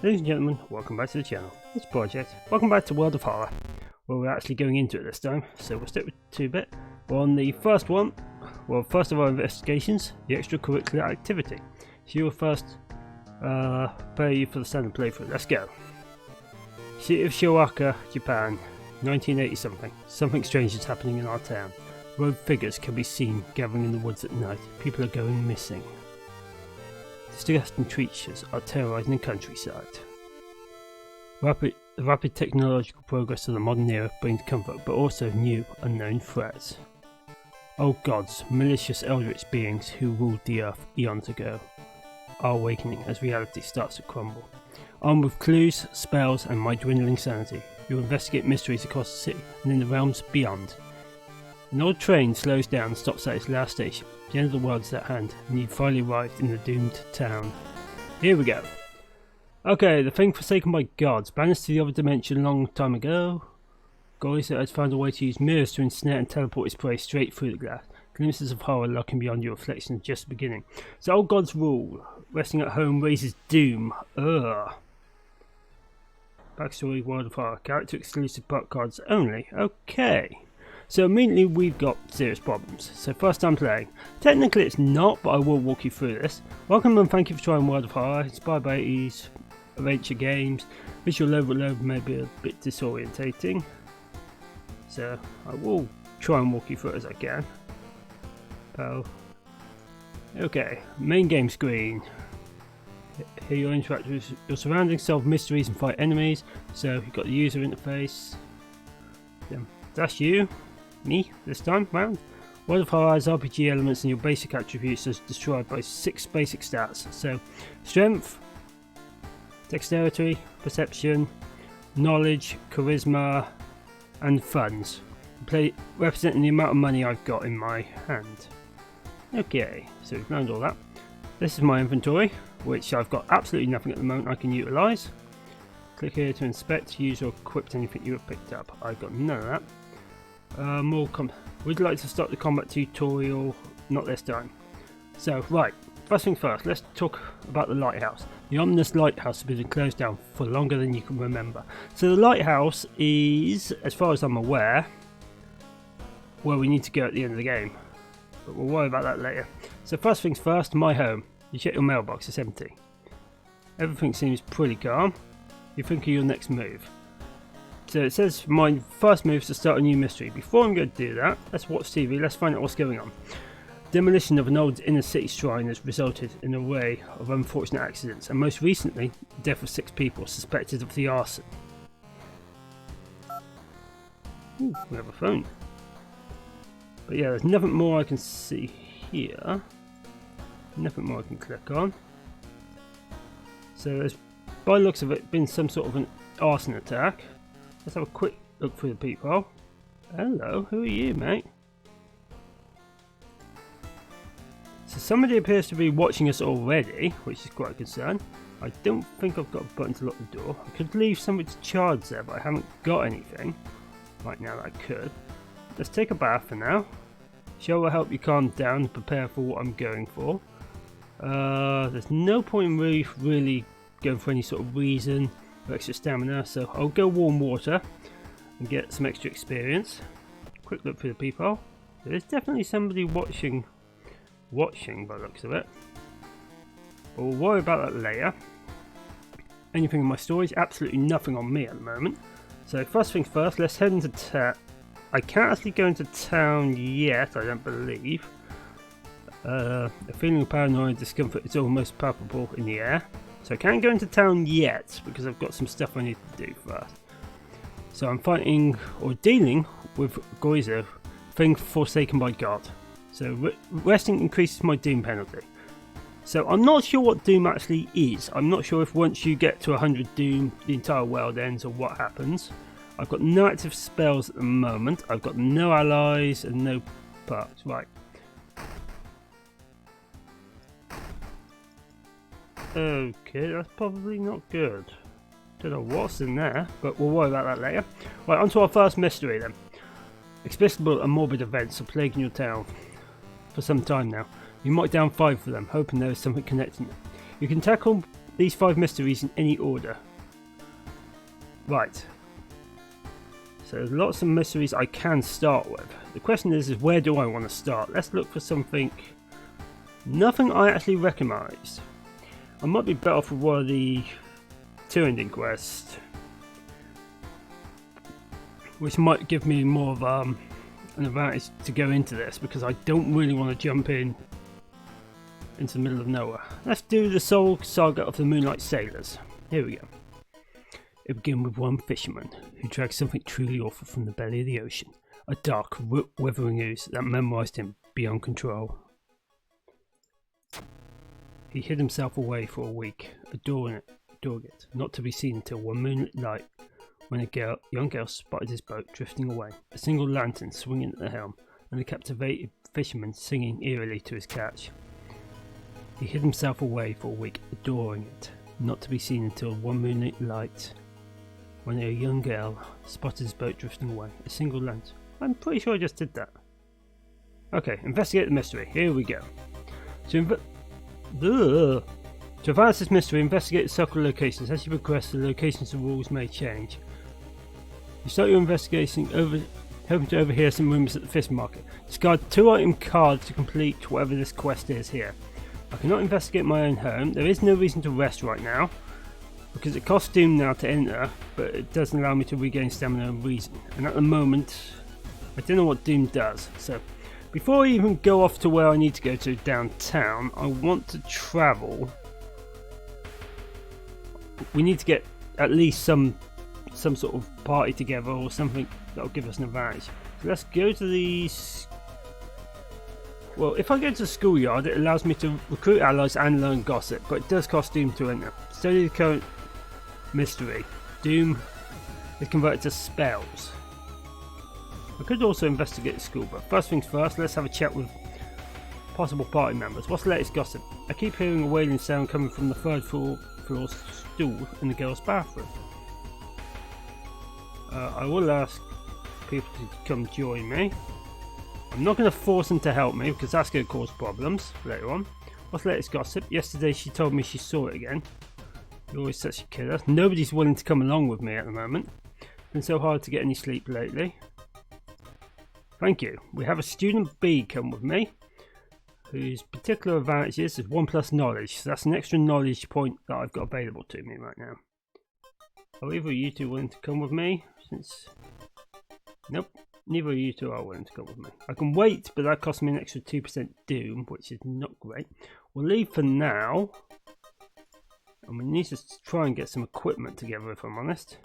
Ladies and gentlemen, welcome back to the channel. It's Project. Welcome back to World of Horror, where we're actually going into it this time, so we'll stick with 2-bit. We're on the first one, well, first of our investigations, the extracurricular activity. So you'll first prepare you for the standard playthrough. Let's go. City of Shiwaka, Japan, 1980 something. Something strange is happening in our town. Rogue figures can be seen gathering in the woods at night. People are going missing. Disgusting creatures are terrorizing the countryside. Rapid technological progress of the modern era brings comfort, but also new, unknown threats. Old gods, malicious eldritch beings who ruled the earth eons ago, are awakening as reality starts to crumble. Armed with clues, spells, and my dwindling sanity, you'll investigate mysteries across the city and in the realms beyond. An old train slows down and stops at its last station. The end of the world is at hand, and you've finally arrived in the doomed town. Here we go. Okay, the thing forsaken by gods, banished to the other dimension a long time ago. Goiza has found a way to use mirrors to ensnare and teleport his prey straight through the glass. Glimpses of horror lurking beyond your reflection are just beginning. So old gods rule. Resting at home raises doom. Ugh. Backstory, World of Horror. Character exclusive part cards only. Okay. So immediately we've got serious problems. So first time playing. Technically it's not, but I will walk you through this. Welcome and thank you for trying World of Horror. Inspired by 80s adventure games. Visual overload may be a bit disorientating. So I will try and walk you through it as I can. Okay, main game screen. Here you'll interact with your surroundings, solve mysteries and fight enemies. So you've got the user interface. That's you. Me, this time round. World of Horror has RPG elements and your basic attributes as described by 6 basic stats. So, strength, dexterity, perception, knowledge, charisma, and funds. Representing the amount of money I've got in my hand. Okay, so we've learned all that. This is my inventory, which I've got absolutely nothing at the moment I can utilise. Click here to inspect, use or equip anything you have picked up. I've got none of that. Would you like to start the combat tutorial? Not this time. So, right, first thing first, let's talk about the lighthouse. The ominous lighthouse has been closed down for longer than you can remember. So the lighthouse is, as far as I'm aware, where we need to go at the end of the game. But we'll worry about that later. So first things first, my home. You check your mailbox, it's empty. Everything seems pretty calm. You think of your next move. So it says my first move is to start a new mystery. Before I'm going to do that, let's watch TV, let's find out what's going on. Demolition of an old inner city shrine has resulted in an array of unfortunate accidents, and most recently, the death of 6 people suspected of the arson. Ooh, we have a phone. But yeah, there's nothing more I can see here. Nothing more I can click on. So there's, by the looks of it, been some sort of an arson attack. Let's have a quick look through the peephole. Hello, who are you, mate? So somebody appears to be watching us already, which is quite a concern. I don't think I've got a button to lock the door. I could leave something to charge there, but I haven't got anything right now that I could. Let's take a bath for now. Shower will help you calm down and prepare for what I'm going for. There's no point in really going for any sort of reason or extra stamina, so I'll go warm water and get some extra experience. Quick look through the peephole. There's definitely somebody watching by the looks of it. But we'll worry about that later. Anything in my storage? Absolutely nothing on me at the moment. So first things first, let's head into town. I can't actually go into town yet, I don't believe. A feeling of paranoia and discomfort is almost palpable in the air. So I can't go into town yet because I've got some stuff I need to do first. So I'm fighting or dealing with Goiza, thing forsaken by God. So resting increases my doom penalty. So I'm not sure what doom actually is. I'm not sure if once you get to 100 doom the entire world ends or what happens. I've got no active spells at the moment. I've got no allies and no perks. Right. Okay, that's probably not good. Don't know what's in there, but we'll worry about that later. Right, on to our first mystery then. Explicable and morbid events are plaguing your town for some time now. You mark down 5 for them, hoping there is something connecting them. You can tackle these 5 mysteries in any order. Right. So there's lots of mysteries I can start with. The question is where do I want to start? Let's look for something. Nothing I actually recognise. I might be better off with one of the 2 ending quests, which might give me more of an advantage to go into this, because I don't really want to jump into the middle of nowhere. Let's do the Soul Saga of the Moonlight Sailors. Here we go. It began with one fisherman who dragged something truly awful from the belly of the ocean, a dark, withering ooze that memorized him beyond control. He hid himself away for a week, adoring it, not to be seen until one moonlight, when a young girl spotted his boat drifting away, a single lantern swinging at the helm, and the captivated fisherman singing eerily to his catch. He hid himself away for a week, adoring it, not to be seen until one moonlight, when a young girl spotted his boat drifting away, a single lantern. I'm pretty sure I just did that. Okay, investigate the mystery. Here we go. To advance this mystery, investigate the circle locations. As you progress, the locations and rules may change. You start your investigation hoping to overhear some rumours at the fish market. Discard 2 item cards to complete whatever this quest is here. I cannot investigate my own home. There is no reason to rest right now, because it costs Doom now to enter, but it doesn't allow me to regain stamina and reason. And at the moment, I don't know what Doom does. So, before I even go off to where I need to go to downtown, I want to travel. We need to get at least some sort of party together or something that'll give us an advantage. So let's go to these. Well, if I go to the schoolyard, it allows me to recruit allies and learn gossip, but it does cost Doom to enter. Study the current mystery. Doom is converted to spells. I could also investigate the school, but first things first, let's have a chat with possible party members. What's the latest gossip? I keep hearing a wailing sound coming from the 3rd floor stool in the girls' bathroom. I will ask people to come join me. I'm not going to force them to help me, because that's going to cause problems later on. What's the latest gossip? Yesterday she told me she saw it again. You're always such a killer. Nobody's willing to come along with me at the moment. It's been so hard to get any sleep lately. Thank you. We have a student B come with me, whose particular advantages is 1+ knowledge. So that's an extra knowledge point that I've got available to me right now. Are either of you two willing to come with me? Nope, neither of you two are willing to come with me. I can wait, but that costs me an extra 2% Doom, which is not great. We'll leave for now. And we need to try and get some equipment together, if I'm honest.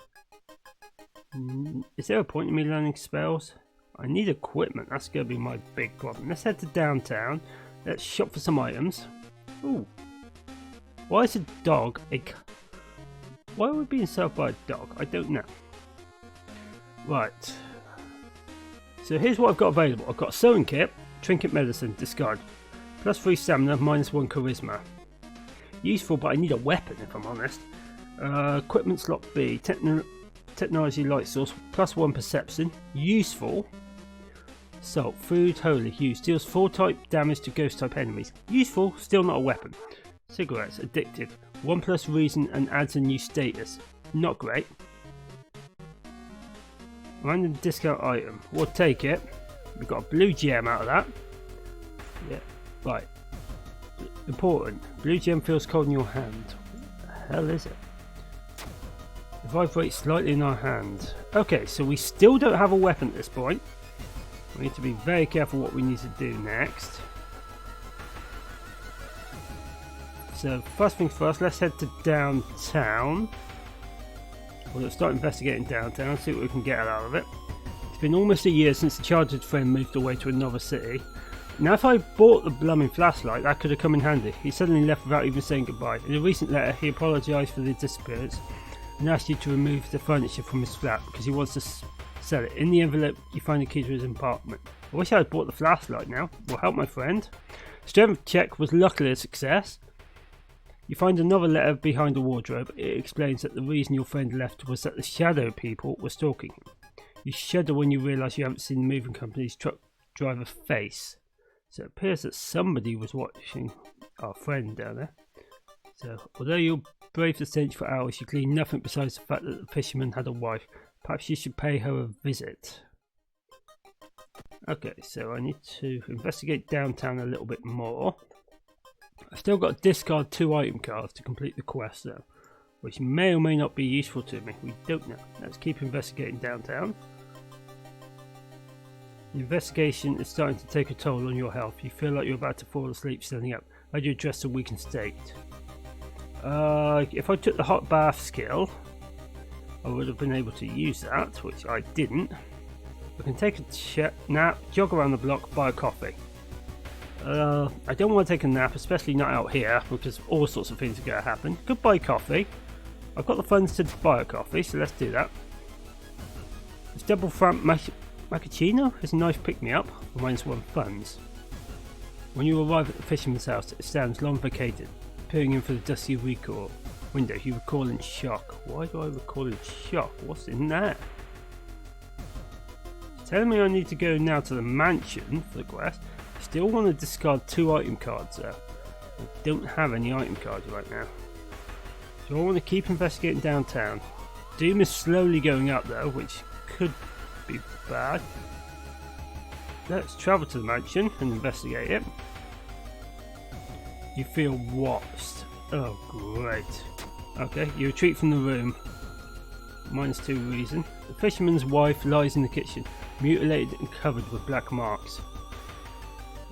Is there a point in me learning spells? I need equipment, that's going to be my big problem. Let's head to downtown. Let's shop for some items. Ooh. Why is a dog Why are we being served by a dog? I don't know. Right. So here's what I've got available. I've got a sewing kit, trinket medicine, discard. +3 stamina, -1 charisma. Useful, but I need a weapon if I'm honest. Equipment slot B, technology light source, +1 perception. Useful. Salt, food, holy, used. Deals 4 type damage to ghost type enemies. Useful, still not a weapon. Cigarettes, addictive. 1+ reason and adds a new status. Not great. Random discount item. We'll take it. We've got a blue gem out of that. Yeah, right. Important. Blue gem feels cold in your hand. What the hell is it? It vibrates slightly in our hand. Okay, so we still don't have a weapon at this point. We need to be very careful what we need to do next. So first things first, let's head to downtown. We'll start investigating downtown, see what we can get out of it. It's been almost a year since the childhood friend moved away to another city. Now if I bought the blooming flashlight, that could have come in handy. He suddenly left without even saying goodbye. In a recent letter, he apologised for the disappearance and asked you to remove the furniture from his flat because he wants to sell it. In the envelope, you find the key to his apartment. I wish I had bought the flashlight now. Will help my friend. Strength check was luckily a success. You find another letter behind the wardrobe. It explains that the reason your friend left was that the shadow people were stalking him. You shudder when you realise you haven't seen the moving company's truck driver face. So it appears that somebody was watching our friend down there. So, although you brave the stench for hours, you glean nothing besides the fact that the fisherman had a wife. Perhaps you should pay her a visit. Okay, so I need to investigate downtown a little bit more. I've still got to discard 2 item cards to complete the quest though, which may or may not be useful to me. We don't know. Let's keep investigating downtown. The investigation is starting to take a toll on your health. You feel like you're about to fall asleep standing up. How do you address the weakened state? If I took the hot bath skill, I would have been able to use that, which I didn't. I can take a nap, jog around the block, buy a coffee. I don't want to take a nap, especially not out here, because all sorts of things are going to happen. Could buy coffee. I've got the funds to buy a coffee, so let's do that. This double front macchiato is a nice pick-me-up for -1 funds. When you arrive at the fisherman's house, it stands long vacated. Peering in through the dusty window, you recall in shock. Why do I recall in shock? What's in there? It's telling me I need to go now to the mansion for the quest. I still want to discard 2 item cards though. I don't have any item cards right now. So I want to keep investigating downtown. Doom is slowly going up though, which could be bad. Let's travel to the mansion and investigate it. You feel watched. Oh great. Okay, you retreat from the room. -2 reason. The fisherman's wife lies in the kitchen, mutilated and covered with black marks.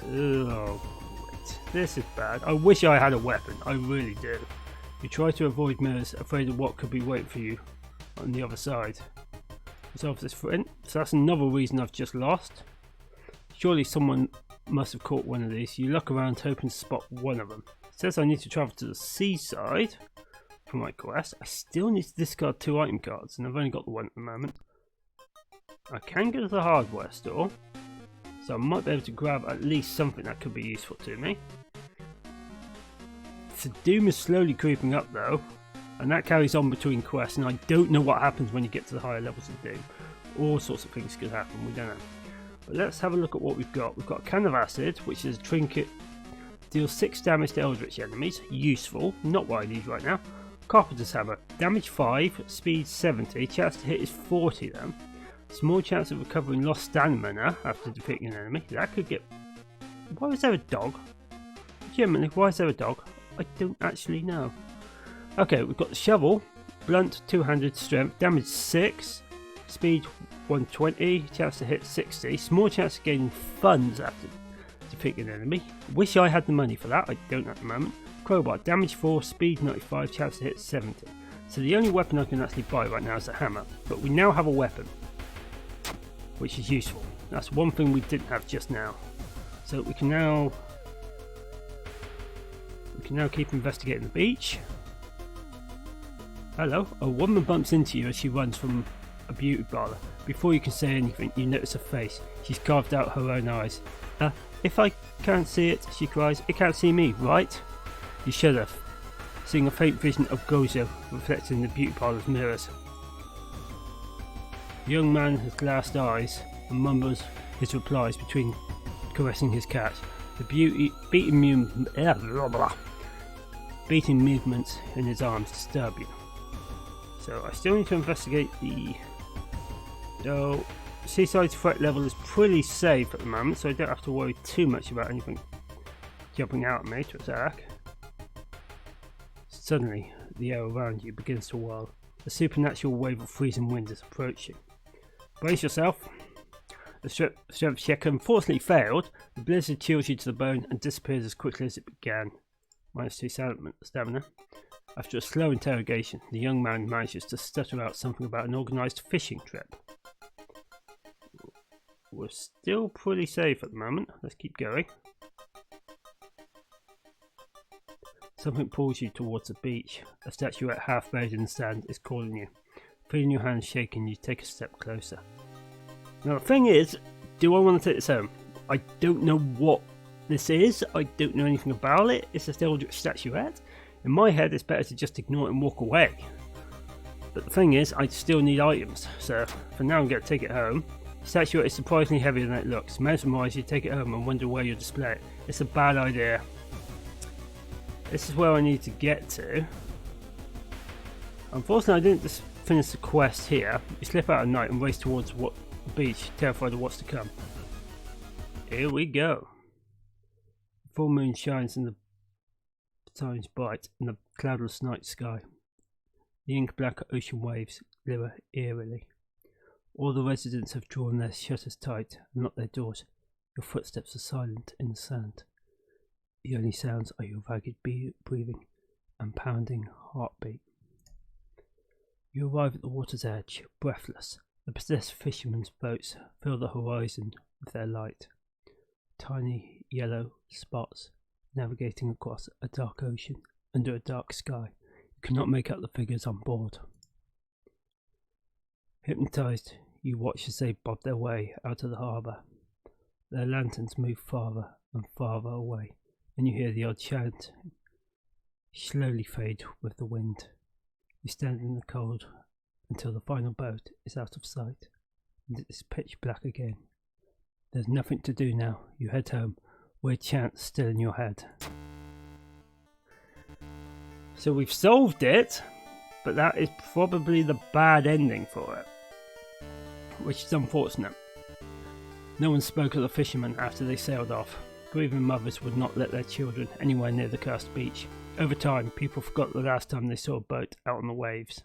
Oh great. This is bad. I wish I had a weapon. I really do. You try to avoid mirrors, afraid of what could be waiting for you on the other side. Resolve this friend. So that's another reason I've just lost. Surely someone must have caught one of these. You look around hoping to spot one of them. It says I need to travel to the seaside for my quest. I still need to discard 2 item cards and I've only got the one at the moment. I can go to the hardware store, so I might be able to grab at least something that could be useful to me. So Doom is slowly creeping up though, and that carries on between quests, and I don't know what happens when you get to the higher levels of Doom. All sorts of things could happen, we don't know. But let's have a look at what we've got. We've got a can of acid, which is a trinket. Deals 6 damage to eldritch enemies. Useful, not what I need right now. Carpenter's hammer. Damage 5, speed 70. Chance to hit is 40 then. Small chance of recovering lost stamina after defeating an enemy. That could get... Why was there a dog? Genuinely, why is there a dog? I don't actually know. Okay, we've got the shovel. Blunt, 2-handed, strength. Damage 6. Speed 120, chance to hit 60, small chance of gaining funds after defeating an enemy. Wish I had the money for that, I don't at the moment. Crowbar, damage 4, speed 95, chance to hit 70. So the only weapon I can actually buy right now is a hammer, but we now have a weapon, which is useful. That's one thing we didn't have just now. So we can now keep investigating the beach. Hello, a woman bumps into you as she runs from a beauty parlour. Before you can say anything, you notice her face. She's carved out her own eyes. If I can't see it, she cries, it can't see me, right? You shudder, seeing a faint vision of Gozo reflected in the beauty parlour's mirrors. The young man has glassed eyes and mumbles his replies between caressing his cat. The beating movements in his arms disturb you. So I still need to investigate the... So, Seaside's threat level is pretty safe at the moment, so I don't have to worry too much about anything jumping out at me to attack. Suddenly, the air around you begins to whirl. A supernatural wave of freezing wind is approaching. Brace yourself. The strength check unfortunately failed. The blizzard chills you to the bone and disappears as quickly as it began. -2 stamina. After a slow interrogation, the young man manages to stutter out something about an organised fishing trip. We're still pretty safe at the moment. Let's keep going. Something pulls you towards the beach. A statuette half buried in the sand is calling you. Feeling your hands shaking, you take a step closer. Now the thing is, do I want to take this home? I don't know what this is. I don't know anything about it. It's a eldritch statuette. In my head, it's better to just ignore it and walk away. But the thing is, I still need items. So for now, I'm going to take it home. The statuette is surprisingly heavier than it looks. Mesmerise you, take it home and wonder where you'll display it. It's a bad idea. This is where I need to get to. Unfortunately, I didn't just finish the quest here. We slip out at night and race towards the beach, terrified of what's to come. Here we go. The full moon shines in the times bright in the cloudless night sky. The ink black ocean waves glimmer eerily. All the residents have drawn their shutters tight and locked their doors. Your footsteps are silent in the sand. The only sounds are your ragged breathing and pounding heartbeat. You arrive at the water's edge, breathless. The possessed fishermen's boats fill the horizon with their light. Tiny yellow spots navigating across a dark ocean under a dark sky. You cannot make out the figures on board. Hypnotized, you watch as they bob their way out of the harbour. Their lanterns move farther and farther away, and you hear the odd chant slowly fade with the wind. You stand in the cold until the final boat is out of sight, and it is pitch black again. There's nothing to do now. You head home, weird chants still in your head. So we've solved it, but that is probably the bad ending for it, which is unfortunate. No one spoke of the fishermen after they sailed off. Grieving mothers would not let their children anywhere near the cursed beach. Over time, people forgot the last time they saw a boat out on the waves.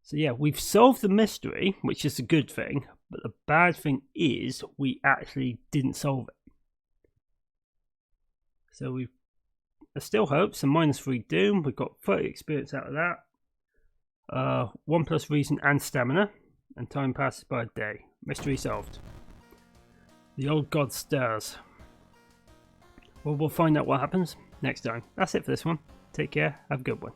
So yeah, we've solved the mystery, which is a good thing, but the bad thing is we actually didn't solve it. So there's still hope, so -3 doom. We've got 30 experience out of that. 1+ reason and stamina, and time passes by a day. Mystery solved. The old god stirs. Well, we'll find out what happens next time. That's it for this one. Take care, have a good one.